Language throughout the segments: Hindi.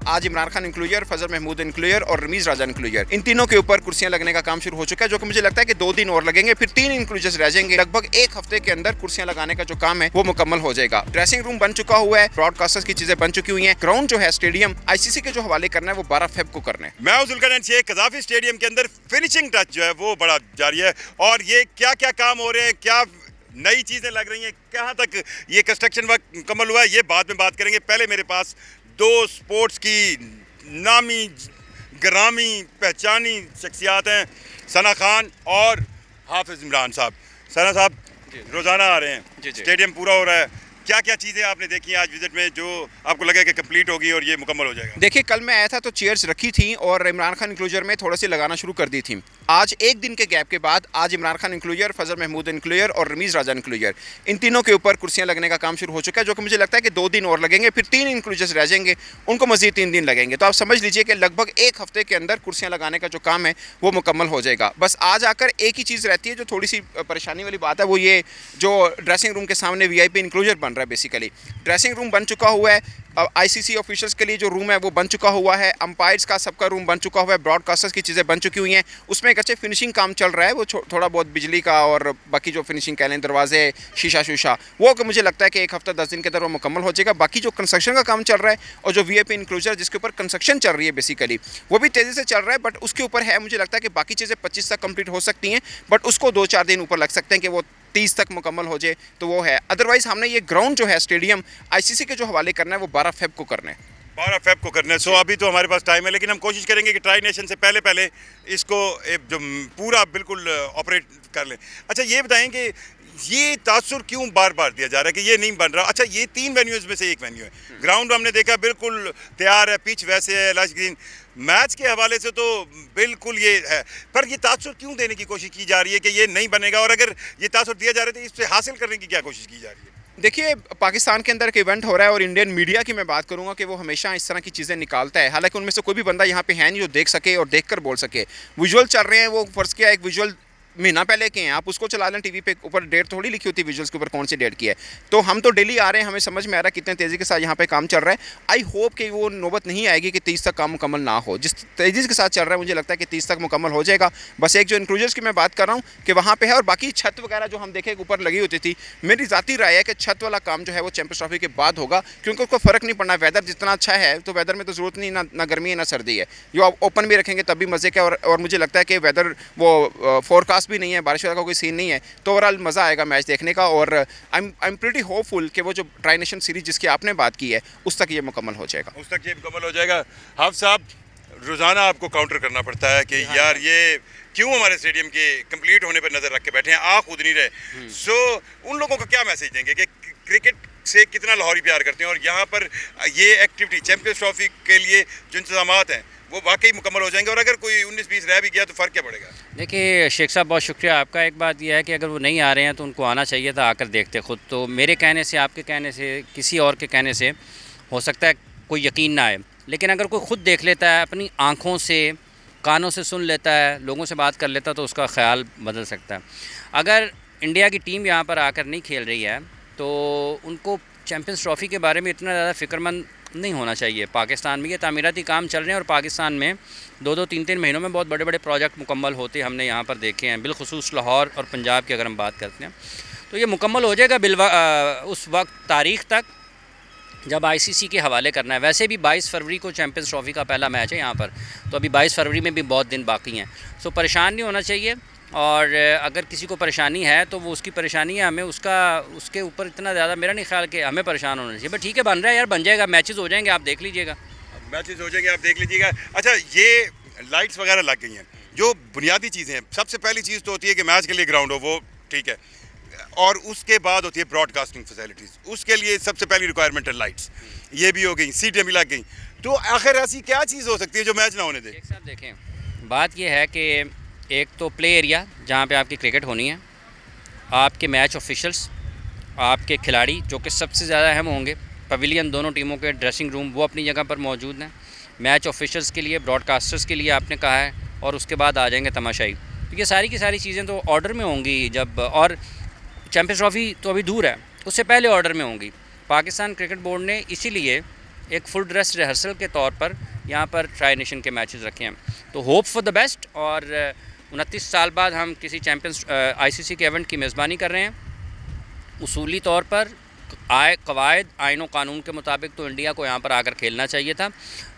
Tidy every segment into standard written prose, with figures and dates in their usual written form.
आज इमरान खान इंक्लूजर, फजल महमूद इंक्लूजर और रमीज राजा इंक्लूजर, इन तीनों के ऊपर कुर्सियां लगने का काम शुरू हो चुका है, जो कि मुझे लगता है कि 2 दिन और लगेंगे, फिर 3 इंक्लूजर्स रह जाएंगे। लगभग 1 हफ्ते के अंदर कुर्सियां लगाने का जो काम है वो मुकम्मल हो जाएगा। ड्रेसिंग रूम बन चुका हुआ है, ब्रॉडकास्टर्स की चीजें बन चुकी हुई है। ग्राउंड जो है स्टेडियम आईसीसी के जो हवाले करना है वो 12 फेब को करना है। मैं जुल्करनैन शेख, कज़ाफी स्टेडियम के अंदर फिनिशिंग टच जो है वो बड़ा जारी है, और ये क्या क्या काम हो रहे हैं, क्या नई चीज़ें लग रही हैं, कहाँ तक ये कंस्ट्रक्शन वर्क मुकम्मल हुआ है, ये बाद में बात करेंगे। पहले मेरे पास 2 स्पोर्ट्स की नामी ग्रामी पहचानी शख्सियात हैं, सना खान और हाफिज़ इमरान साहब। सना साहब रोज़ाना आ रहे हैं, स्टेडियम पूरा हो रहा है, क्या क्या चीज़ें आपने देखी आज विजिट में जो आपको लगे कि कंप्लीट होगी और ये मुकम्मल हो जाएगा? देखिए, कल मैं आया था तो चेयर्स रखी थी और इमरान खान इंक्लूजर में थोड़ा सी लगाना शुरू कर दी थी। आज 1 दिन के गैप के बाद आज इमरान खान इंक्लूजर, फजल महमूद इंक्लूजर और रमीज राजा इंक्लूजर, इन तीनों के ऊपर कुर्सियां लगने का काम शुरू हो चुका है, जो कि मुझे लगता है कि 2 दिन और लगेंगे, फिर 3 इंक्लूजर्स रह जाएंगे, उनको मजीद 3 दिन लगेंगे। तो आप समझ लीजिए कि लगभग 1 हफ्ते के अंदर कुर्सियां लगाने का जो काम है वो मुकम्मल हो जाएगा। बस आज आकर एक ही चीज़ रहती है जो थोड़ी सी परेशानी वाली बात है, वो ये जो ड्रेसिंग रूम के सामने VIP इंक्लूजर बन रहा है। बेसिकली ड्रेसिंग रूम बन चुका हुआ है, आईसीसी ऑफिशियल्स के लिए जो रूम है वो बन चुका हुआ है, अंपायर्स का सबका रूम बन चुका हुआ है, ब्रॉडकास्टर्स की चीज़ें बन चुकी हुई हैं। उसमें एक अच्छे फिनिशिंग काम चल रहा है, वो थोड़ा बहुत बिजली का और बाकी जो फिनिशिंग कह लें, दरवाजे, शीशा, वो मुझे लगता है कि 1 हफ्ता 10 दिन के अंदर वो मुकम्मल हो जाएगा। बाकी जो कंस्ट्रक्शन का काम चल रहा है और जो VIP इंक्लूजर जिसके ऊपर कंस्ट्रक्शन चल रही है बेसिकली, वो भी तेज़ी से चल रहा है, बट उसके ऊपर है, मुझे लगता है कि बाकी चीज़ें 25 तक कंप्लीट हो सकती हैं, बट उसको 2-4 दिन ऊपर लग सकते हैं कि वो 30 तक मुकम्मल हो जाए, तो वो है। अदरवाइज़ हमने ये ग्राउंड जो है स्टेडियम आईसीसी के जो हवाले करना है वो 12 फेब को करना है। 12 फेब को करना है। सो अभी तो हमारे पास टाइम है, लेकिन हम कोशिश करेंगे कि ट्राई नेशन से पहले इसको जो पूरा बिल्कुल ऑपरेट कर लें। अच्छा, ये बताएं कि ये तासुर क्यों बार बार दिया जा रहा है कि ये नहीं बन रहा? अच्छा, ये 3 वेन्यूज़ में से एक वेन्यू है, ग्राउंड हमने देखा बिल्कुल तैयार है, पिच वैसे है, लश ग्रीन, मैच के हवाले से तो बिल्कुल ये है, पर ये तासुर क्यों देने की कोशिश की जा रही है कि ये नहीं बनेगा? और अगर ये तासुर दिया जा रहा है तो इससे हासिल करने की क्या कोशिश की जा रही है? देखिए, पाकिस्तान के अंदर एक इवेंट हो रहा है और इंडियन मीडिया की मैं बात करूंगा कि वो हमेशा इस तरह की चीज़ें निकालता है, हालांकि उनमें से कोई भी बंदा यहाँ पे है नहीं जो देख सके और देखकर बोल सके। विजुअल चल रहे हैं, वो फर्ज किया एक विजुअल महीना पहले के हैं, आप उसको चला लें टीवी पे, ऊपर डेट थोड़ी लिखी होती है विजुअल्स के ऊपर कौन सी डेट की है। तो हम तो डेली आ रहे हैं, हमें समझ में आ रहा है कितने तेज़ी के साथ यहाँ पे काम चल रहा है। आई होप कि वो नौबत नहीं आएगी कि 30 तक काम मुकम्मल ना हो। जिस तेज़ी के साथ चल रहा है मुझे लगता है कि 30 तक मुकम्मल हो जाएगा। बस एक जो इंक्लूजर्स की मैं बात कर रहा हूँ कि वहाँ पे है, और बाकी छत वगैरह जो हम देखें ऊपर लगी होती थी, मेरी ज़ाती राय है कि छत वाला काम जो है वो चैंपियंस ट्रॉफी के बाद होगा, क्योंकि उसको फ़र्क नहीं पड़ना। वेदर जितना अच्छा है तो वेदर में तो ज़रूरत नहीं, ना गर्मी है ना सर्दी है, जो आप ओपन भी रखेंगे तब भी मज़े का। और मुझे लगता है कि वेदर वो फोरकास्ट भी नहीं है, बारिश का कोई सीन नहीं है, तो ओवरऑल मज़ा आएगा मैच देखने का। और आई एम प्रीटी होपफुल कि वो जो ट्राई नेशन सीरीज जिसकी आपने बात की है उस तक ये मुकम्मल हो जाएगा। उस तक ये मुकम्मल हो जाएगा। हाफ साहब, रोज़ाना आपको काउंटर करना पड़ता है कि यार ये क्यों हमारे स्टेडियम के कंप्लीट होने पर नज़र रख के बैठे हैं, आ खुद नहीं रहे। सो उन लोगों को क्या मैसेज देंगे कि क्रिकेट से कितना लाहौरी प्यार करते हैं और यहाँ पर ये एक्टिविटी चैंपियंस ट्रॉफी के लिए जो इंतजामात हैं वो वाकई मुकम्मल हो जाएंगे, और अगर कोई 19-20 रह भी गया तो फ़र्क क्या पड़ेगा? देखिए शेख साहब, बहुत शुक्रिया आपका। एक बात यह है कि अगर वो नहीं आ रहे हैं तो उनको आना चाहिए था, आकर देखते खुद। तो मेरे कहने से, आपके कहने से, किसी और के कहने से हो सकता है कोई यकीन ना आए, लेकिन अगर कोई ख़ुद देख लेता है, अपनी आँखों से कानों से सुन लेता है, लोगों से बात कर लेता है, तो उसका ख्याल बदल सकता है। अगर इंडिया की टीम यहाँ पर आकर नहीं खेल रही है तो उनको चैम्पियंस ट्रॉफ़ी के बारे में इतना ज़्यादा फ़िक्रमंद नहीं होना चाहिए। पाकिस्तान में ये तामीराती काम चल रहे हैं और पाकिस्तान में 2-2, 3-3 महीनों में बहुत बड़े बड़े प्रोजेक्ट मुकम्मल होते हमने यहाँ पर देखे हैं। बिलखुसूस लाहौर और पंजाब की अगर हम बात करते हैं तो ये मुकम्मल हो जाएगा उस वक्त तारीख़ तक जब ICC के हवाले करना है। वैसे भी 22 फरवरी को चैम्पियंस ट्रॉफ़ी का पहला मैच है यहाँ पर, तो अभी 22 फरवरी में भी बहुत दिन बाकी हैं। सो परेशान नहीं होना चाहिए, और अगर किसी को परेशानी है तो वो उसकी परेशानी है, हमें उसके ऊपर इतना ज़्यादा मेरा नहीं ख्याल कि हमें परेशान होना चाहिए। बट ठीक है, बन रहा है यार, बन जाएगा, मैचेस हो जाएंगे, आप देख लीजिएगा। मैचेस हो जाएंगे, आप देख लीजिएगा। अच्छा, ये लाइट्स वगैरह लग गई हैं, जो बुनियादी चीज़ें हैं। सबसे पहली चीज़ तो होती है कि मैच के लिए ग्राउंड हो, वो ठीक है, और उसके बाद होती है ब्रॉडकास्टिंग फैसिलिटीज़। उसके लिए सबसे पहली रिक्वायरमेंट है लाइट्स, ये भी हो गई, सीटें भी लग गई। तो आखिर ऐसी क्या चीज़ हो सकती है जो मैच ना होने दे? एक साथ देखें, बात यह है कि एक तो प्ले एरिया जहाँ पे आपकी क्रिकेट होनी है, आपके मैच ऑफिशल्स, आपके खिलाड़ी जो कि सबसे ज़्यादा अहम होंगे, पवेलियन दोनों टीमों के, ड्रेसिंग रूम वो अपनी जगह पर मौजूद हैं, मैच ऑफिशल्स के लिए, ब्रॉडकास्टर्स के लिए आपने कहा है, और उसके बाद आ जाएंगे तमाशाई। तो ये सारी की सारी चीज़ें तो ऑर्डर में होंगी जब, और चैम्पियंस ट्रॉफ़ी तो अभी दूर है, उससे पहले ऑर्डर में होंगी। पाकिस्तान क्रिकेट बोर्ड ने इसीलिए एक फुल ड्रेस रिहर्सल के तौर पर यहाँ पर ट्राई नेशन के मैचेस रखे हैं। तो होप फॉर द बेस्ट, और 29 साल बाद हम किसी चैम्पियंस आईसीसी के इवेंट की मेज़बानी कर रहे हैं। उसूली तौर पर कवायद आइन व कानून के मुताबिक तो इंडिया को यहाँ पर आकर खेलना चाहिए था।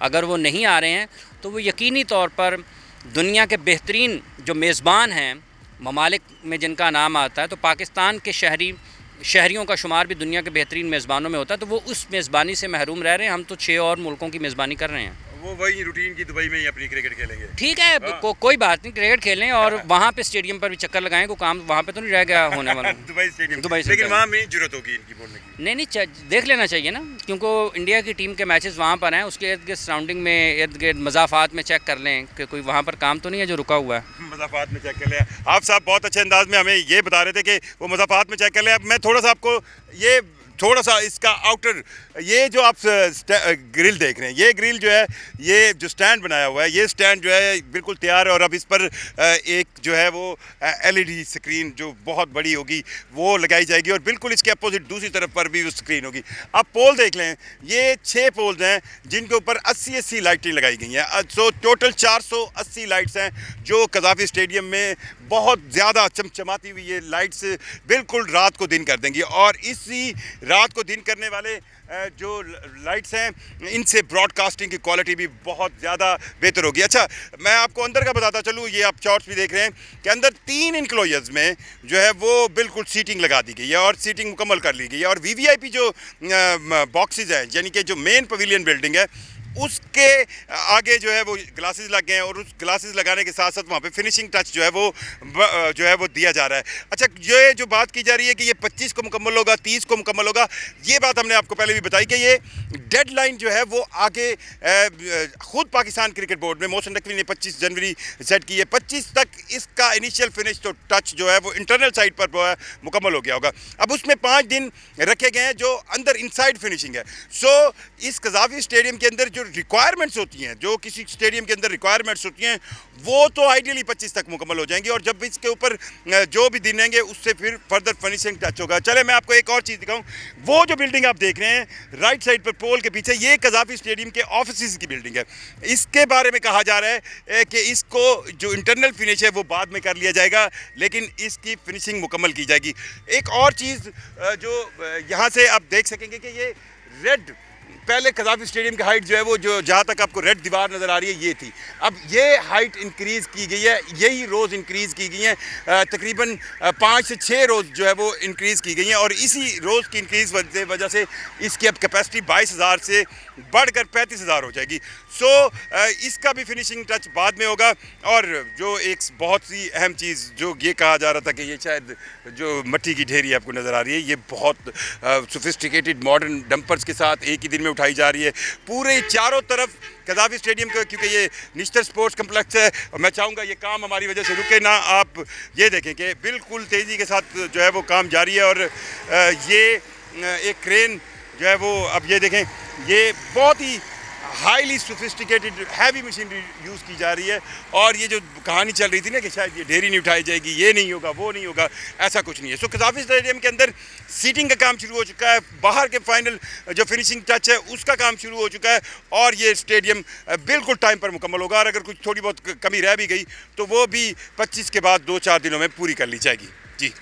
अगर वो नहीं आ रहे हैं तो वो यकीनी तौर पर दुनिया के बेहतरीन जो मेज़बान हैं ममालिक में जिनका नाम आता है, तो पाकिस्तान के शहरियों का शुमार भी दुनिया के बेहतरीन मेज़बानों में होता है, तो वो उस मेज़बानी से महरूम रह रहे हैं। हम तो 6 और मुल्कों की मेज़बानी कर रहे हैं। वो वही रूटीन की दुबई में ही अपनी क्रिकेट खेलेंगे। ठीक है, कोई बात नहीं, क्रिकेट खेलें और वहाँ पे स्टेडियम पर भी चक्कर लगाएं। को काम वहाँ पे तो नहीं रह गया होने वाला दुबई स्टेडियम, दुबई से लेकिन वहाँ में जरूरत होगी इनकी बोलने की। नहीं, देख लेना चाहिए ना, क्योंकि इंडिया की टीम के मैचेस वहाँ पर हैं, उसके इर्द गिर्द सराउंडिंग में इर्द गिर्द मज़ाफ़ात में चेक कर लें कि कोई वहाँ पर काम तो नहीं है जो रुका हुआ है। मज़ाफ़ात में चेक कर लिया। आप साहब बहुत अच्छे अंदाज में हमें ये बता रहे थे कि वो मज़ाफ़ात में चेक कर लिया। अब मैं थोड़ा सा आपको ये थोड़ा सा इसका आउटर, ये जो आप ग्रिल देख रहे हैं, ये ग्रिल जो है, ये जो स्टैंड बनाया हुआ है, ये स्टैंड जो है बिल्कुल तैयार है। और अब इस पर एक जो है वो एलईडी स्क्रीन जो बहुत बड़ी होगी वो लगाई जाएगी, और बिल्कुल इसके अपोजिट दूसरी तरफ पर भी वो स्क्रीन होगी। आप पोल देख लें, ये 6 पोल्स हैं जिनके ऊपर 80 लाइटें लगाई गई हैं। सो टोटल 480 लाइट्स हैं जो कज़ाफ़ी स्टेडियम में बहुत ज़्यादा चमचमाती हुई ये लाइट्स बिल्कुल रात को दिन कर देंगी। और इसी रात को दिन करने वाले जो लाइट्स हैं, इनसे ब्रॉडकास्टिंग की क्वालिटी भी बहुत ज़्यादा बेहतर होगी। अच्छा, मैं आपको अंदर का बताता चलूँ, ये आप शॉट्स भी देख रहे हैं कि अंदर 3 इनक्लोजर्स में जो है वो बिल्कुल सीटिंग लगा दी गई है और सीटिंग मुकम्मल कर ली गई है। और वीवीआईपी जो बॉक्सेस हैं, यानी कि जो मेन पवेलियन बिल्डिंग है, उसके आगे जो है वो ग्लासेस लग गए हैं, और उस ग्लासेस लगाने के साथ साथ वहाँ पे फिनिशिंग टच जो है वो दिया जा रहा है। अच्छा, ये जो बात की जा रही है कि ये 25 को मुकम्मल होगा, 30 को मुकम्मल होगा, ये बात हमने आपको पहले भी बताई कि ये डेडलाइन जो है वो आगे खुद पाकिस्तान क्रिकेट बोर्ड में मोहसिन नकवी ने 25 जनवरी सेट की है। 25 तक इसका इनिशियल फिनिश तो टच जो है वो इंटरनल साइड पर मुकम्मल हो गया होगा। अब उसमें 5 दिन रखे गए हैं जो अंदर इनसाइड फिनिशिंग है। सो इस कज़ाफ़ी स्टेडियम के अंदर जो रिक्वायरमेंट्स होती हैं, जो किसी स्टेडियम के अंदर रिक्वायरमेंट्स होती हैं, वो तो आइडियली 25 तक मुकम्मल हो जाएंगी, और जब इसके ऊपर जो भी दिन आएंगे उससे फिर फर्दर फिनिशिंग टच होगा। चले मैं आपको एक और चीज़ दिखाऊं, वो जो बिल्डिंग आप देख रहे हैं राइट साइड पर पोल के पीछे, ये कज़ाफ़ी स्टेडियम के ऑफिस की बिल्डिंग है। इसके बारे में कहा जा रहा है कि इसको जो इंटरनल फिनिश है वो बाद में कर लिया जाएगा, लेकिन इसकी फिनिशिंग मुकम्मल की जाएगी। एक और चीज़ जो यहाँ से आप देख सकेंगे कि ये रेड, पहले कज़ाफ़ी स्टेडियम की हाइट जो है वो जो जहाँ तक आपको रेड दीवार नज़र आ रही है ये थी, अब ये हाइट इंक्रीज़ की गई है, यही रोज़ इंक्रीज़ की गई हैं, तकरीबन 5 से 6 रोज़ जो है वो इंक्रीज़ की गई हैं। और इसी रोज़ की इंक्रीज़ वजह से इसकी अब कैपेसिटी 22,000 से बढ़कर 35,000 हो जाएगी। सो इसका भी फिनिशिंग टच बाद में होगा। और जो एक बहुत सी अहम चीज़ जो ये कहा जा रहा था कि ये शायद जो मट्टी की ढेरी आपको नज़र आ रही है, ये बहुत सोफिस्टिकेटेड मॉडर्न डंपर्स के साथ एक ही दिन में उठाई जा रही है पूरे चारों तरफ कज़ाफ़ी स्टेडियम का, क्योंकि ये निश्चित स्पोर्ट्स कम्प्लेक्स है। और मैं चाहूँगा ये काम हमारी वजह से रुके ना। आप ये देखें कि बिल्कुल तेज़ी के साथ जो है वो काम जारी है। और ये एक क्रेन जो है वो, अब ये देखें, ये बहुत ही highly sophisticated heavy machinery use की जा रही है। और ये जो कहानी चल रही थी ना कि शायद ये ढेरी नहीं उठाई जाएगी, ये नहीं होगा, वो नहीं होगा, ऐसा कुछ नहीं है। सो कज़ाफ़ी स्टेडियम के अंदर सीटिंग का काम शुरू हो चुका है, बाहर के फाइनल जो फिनिशिंग टच है उसका काम शुरू हो चुका है, और ये स्टेडियम बिल्कुल टाइम पर मुकम्मल होगा। और अगर कुछ थोड़ी बहुत कमी रह भी गई तो वो भी 25 के बाद 2-4 दिनों में पूरी कर ली जाएगी। जी।